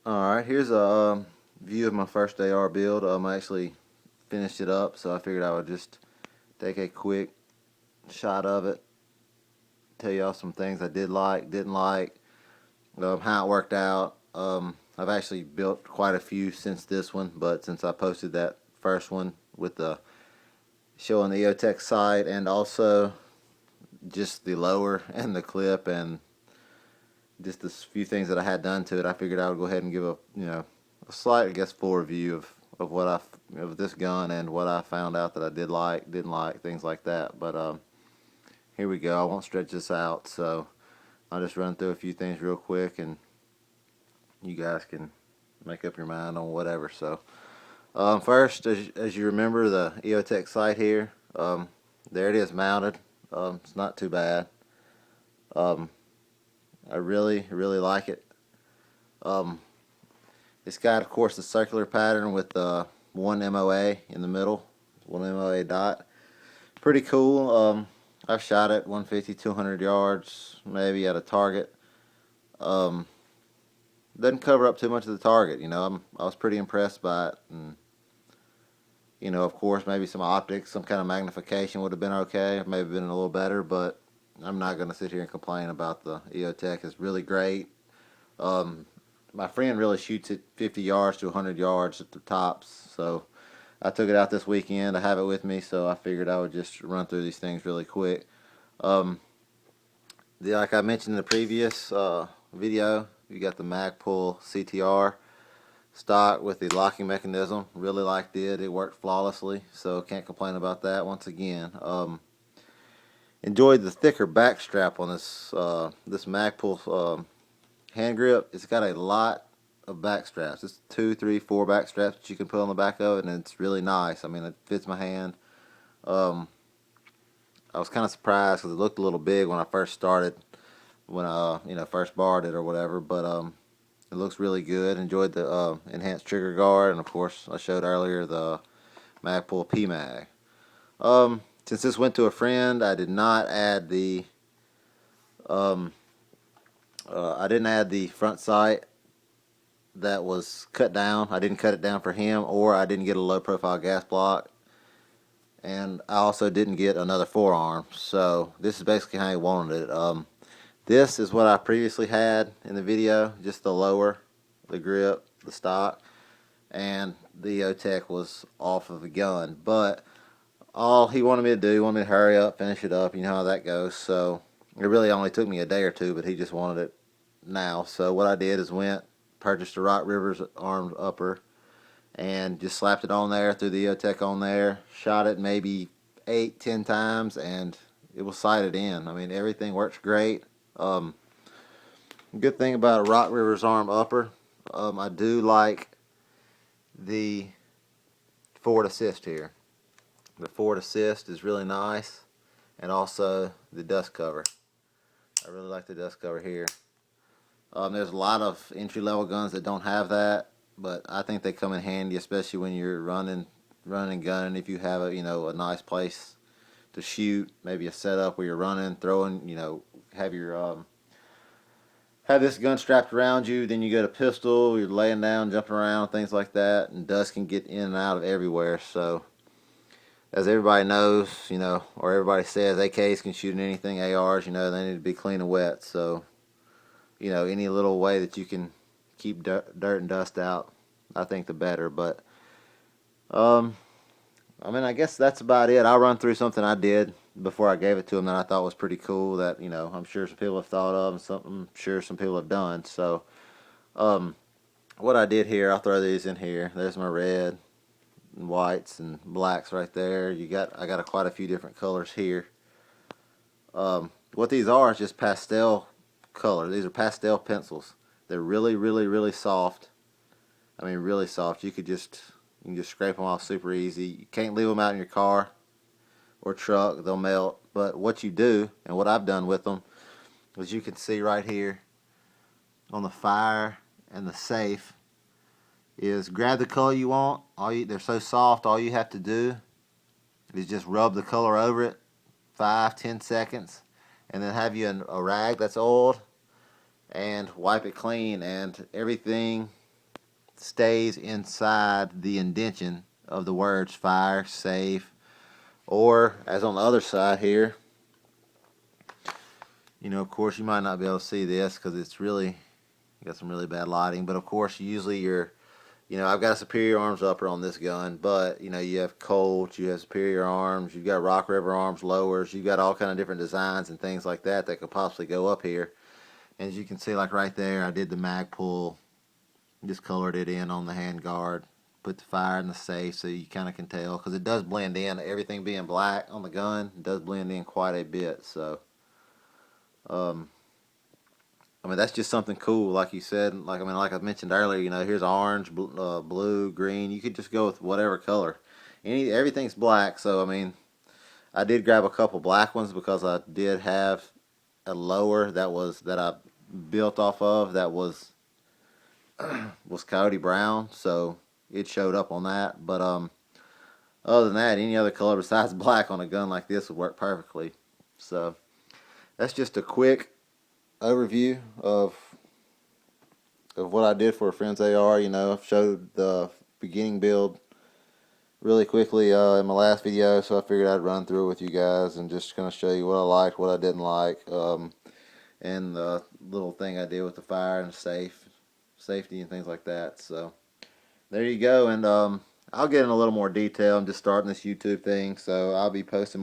Alright, here's a view of my first AR build. I actually finished it up, so I figured I would just take a quick shot of it, tell y'all some things I did like, didn't like, how it worked out. I've actually built quite a few since this one, but since I posted that first one with the showing the EOTech sight and also just the lower and the clip and just a few things that I had done to it, I figured I would go ahead and give a slight, I guess, full review of what of this gun and what I found out that I did like, didn't like, things like that. But here we go. I won't stretch this out, so I'll just run through a few things real quick, and you guys can make up your mind on whatever. So first, as you remember, the EOTech sight here, there it is mounted. It's not too bad. Um, I really like it. Um, it's got, of course, the circular pattern with one MOA in the middle, one MOA dot. Pretty cool. I've shot it 150, 200 yards, maybe at a target. Um, doesn't cover up too much of the target. I was pretty impressed by it, and of course, maybe some optics, some kind of magnification would have been okay. Maybe been a little better, but I'm not going to sit here and complain about the EOTech. It's really great. Um, my friend really shoots it 50 yards to 100 yards at the tops, so I took it out this weekend. I have it with me, so I figured I would just run through these things really quick. Um, like I mentioned in the previous video, you got the Magpul CTR stock with the locking mechanism. Really liked it. It worked flawlessly, so can't complain about that once again. Enjoyed the thicker back strap on this Magpul hand grip. It's got a lot of back straps. It's 2, 3, 4 back straps that you can put on the back of it, and it's really nice. I mean, it fits my hand. Um, I was kind of surprised because it looked a little big when I first started, when I first barred it or whatever. But it looks really good. Enjoyed the enhanced trigger guard, and of course I showed earlier the Magpul PMag. Since this went to a friend, I did not add the um, I didn't add the front sight that was cut down. I didn't cut it down for him, or I didn't get a low profile gas block, and I also didn't get another forearm. So this is basically how he wanted it. This is what I previously had in the video, just the lower, the grip, the stock, and the EOTech was off of the gun. But all he wanted me to do, he wanted me to hurry up, finish it up. You know how that goes. So it really only took me a day or two, but he just wanted it now. So what I did is purchased a Rock Rivers armed upper, and just slapped it on there, threw the EOTech on there, shot it maybe 8, 10 times, and it was sighted in. I mean, everything works great. Good thing about a Rock Rivers arm upper, I do like the forward assist here. The forward assist is really nice, and also the dust cover. I really like the dust cover here. There's a lot of entry-level guns that don't have that, but I think they come in handy, especially when you're running and gunning. If you have a nice place to shoot, maybe a setup where you're running, throwing, have your have this gun strapped around you, then you get a pistol, you're laying down, jumping around, things like that, and dust can get in and out of everywhere. So, as everybody knows, or everybody says, AKs can shoot in anything. ARs, they need to be clean and wet. So, any little way that you can keep dirt and dust out, I think the better. But, I guess that's about it. I'll run through something I did before I gave it to him that I thought was pretty cool that, I'm sure some people have thought of and I'm sure some people have done. So, what I did here, I'll throw these in here. There's my red and whites and blacks right there. I got quite a few different colors here. What these are is just pastel color. These are pastel pencils. They're really soft. I mean, really soft. You can just scrape them off super easy. You can't leave them out in your car or truck. They'll melt. But what you do, and what I've done with them, as you can see right here on the fire and the safe, is grab the color you want. They're so soft, all you have to do is just rub the color over it 5-10 seconds, and then have you a rag that's oiled and wipe it clean, and everything stays inside the indentation of the words fire, safe, or as on the other side here, of course you might not be able to see this because it's really got some really bad lighting, but of course usually I've got a superior arms upper on this gun, but you have Colt, you have superior arms, you've got Rock River arms lowers, you've got all kind of different designs and things like that could possibly go up here. And as you can see, like right there, I did the mag pull, just colored it in on the hand guard, put the fire in the safe so you kind of can tell, because it does blend in. Everything being black on the gun, it does blend in quite a bit. So that's just something cool, like you said. Like I mentioned earlier, here's orange, blue, green. You could just go with whatever color. Everything's black, so I did grab a couple black ones because I did have a lower that I built off of that was coyote brown, so it showed up on that. But other than that, any other color besides black on a gun like this would work perfectly. So that's just a quick overview of what I did for a friend's AR. I've showed the beginning build really quickly in my last video, so I figured I'd run through it with you guys and just kind of show you what I liked, what I didn't like, and the little thing I did with the fire and safety and things like that. So there you go, and I'll get in a little more detail. I'm just starting this YouTube thing, so I'll be posting